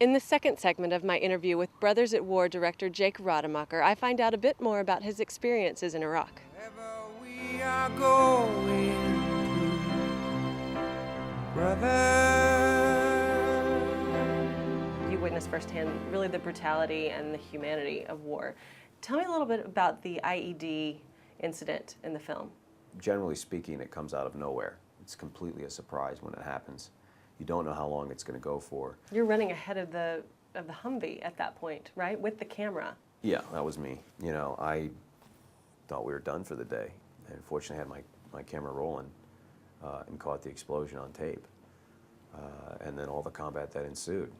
In the second segment of my interview with Brothers at War director Jake Rademacher, I find out a bit more about his experiences in Iraq. Wherever we are going to, brother. You witnessed firsthand really the brutality and the humanity of war. Tell me a little bit about the IED incident in the film. Generally speaking, it comes out of nowhere. It's completely a surprise when it happens. You don't know how long it's going to go for. You're running ahead of the Humvee at that point, right? With the camera. Yeah, that was me. You know, I thought we were done for the day. And fortunately, I had my camera rolling and caught the explosion on tape. And then all the combat that ensued.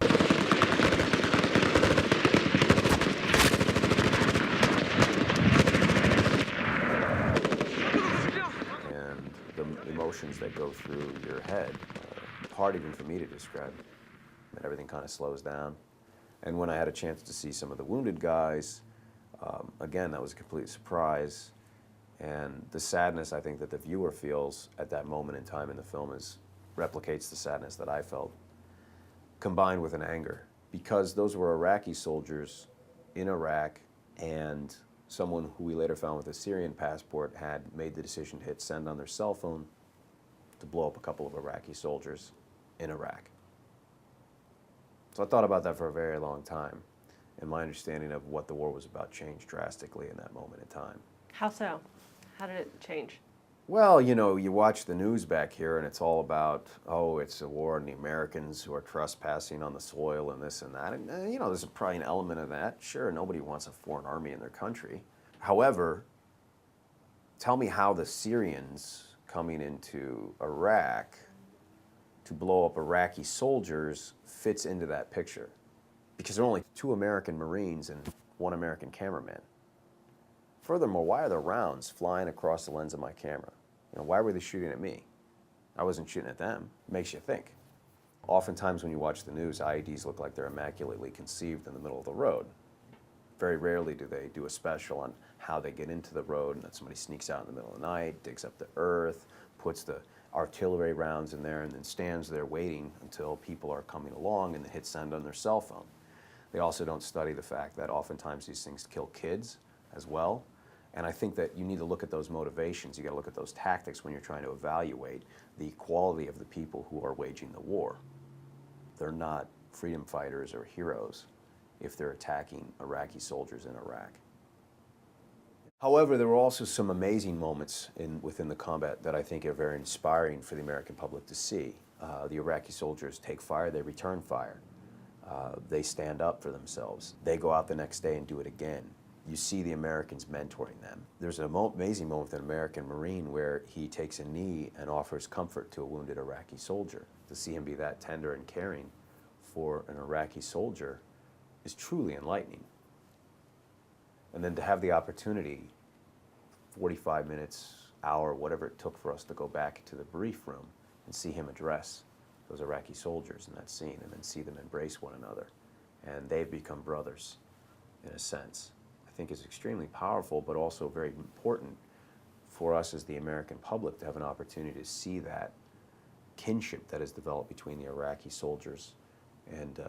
And the emotions that go through your head, hard even for me to describe. And everything kind of slows down. And when I had a chance to see some of the wounded guys, again, that was a complete surprise. And the sadness I think that the viewer feels at that moment in time in the film replicates the sadness that I felt, combined with an anger. Because those were Iraqi soldiers in Iraq, and someone who we later found with a Syrian passport had made the decision to hit send on their cell phone to blow up a couple of Iraqi soldiers in Iraq. So I thought about that for a very long time, and my understanding of what the war was about changed drastically in that moment in time. How so? How did it change? Well, you know, you watch the news back here and it's all about, oh, it's a war and the Americans who are trespassing on the soil and this and that. And, you know, there's probably an element of that. Sure, nobody wants a foreign army in their country. However, tell me how the Syrians coming into Iraq to blow up Iraqi soldiers fits into that picture. Because there are only 2 American Marines and 1 American cameraman. Furthermore, why are the rounds flying across the lens of my camera? You know, why were they shooting at me? I wasn't shooting at them. It makes you think. Oftentimes when you watch the news, IEDs look like they're immaculately conceived in the middle of the road. Very rarely do they do a special on how they get into the road and that somebody sneaks out in the middle of the night, digs up the earth, puts the artillery rounds in there, and then stands there waiting until people are coming along and hit send on their cell phone. They also don't study the fact that oftentimes these things kill kids as well. And I think that you need to look at those motivations. You got to look at those tactics when you're trying to evaluate the quality of the people who are waging the war. They're not freedom fighters or heroes if they're attacking Iraqi soldiers in Iraq. However, there were also some amazing moments within the combat that I think are very inspiring for the American public to see. The Iraqi soldiers take fire, they return fire. They stand up for themselves. They go out the next day and do it again. You see the Americans mentoring them. There's an amazing moment with an American Marine where he takes a knee and offers comfort to a wounded Iraqi soldier. To see him be that tender and caring for an Iraqi soldier is truly enlightening. And then to have the opportunity, 45 minutes, hour, whatever it took for us to go back to the brief room and see him address those Iraqi soldiers in that scene and then see them embrace one another. And they've become brothers, in a sense. I think is extremely powerful, but also very important for us as the American public to have an opportunity to see that kinship that has developed between the Iraqi soldiers and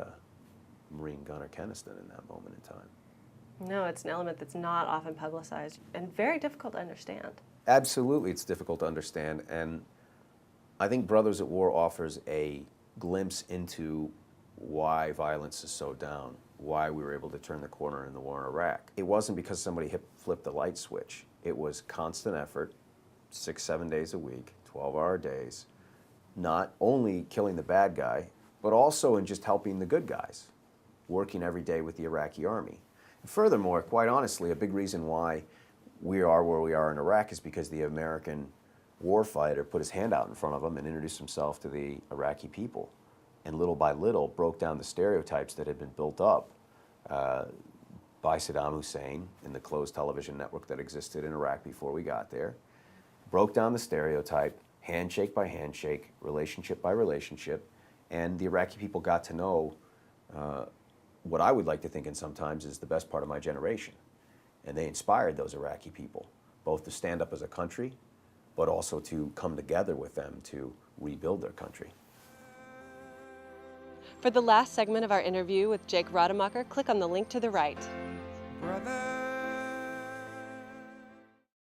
Marine Gunner Keniston in that moment in time. No, it's an element that's not often publicized and very difficult to understand. Absolutely, it's difficult to understand, and I think Brothers at War offers a glimpse into why violence is so down, why we were able to turn the corner in the war in Iraq. It wasn't because somebody flipped the light switch. It was constant effort, 6-7 days a week, 12-hour days, not only killing the bad guy, but also in just helping the good guys, working every day with the Iraqi army. And furthermore, quite honestly, a big reason why we are where we are in Iraq is because the American warfighter put his hand out in front of him and introduced himself to the Iraqi people. And little by little broke down the stereotypes that had been built up by Saddam Hussein in the closed television network that existed in Iraq before we got there. Broke down the stereotype, handshake by handshake, relationship by relationship, and the Iraqi people got to know what I would like to think in sometimes is the best part of my generation. And they inspired those Iraqi people, both to stand up as a country, but also to come together with them to rebuild their country. For the last segment of our interview with Jake Rademacher, click on the link to the right.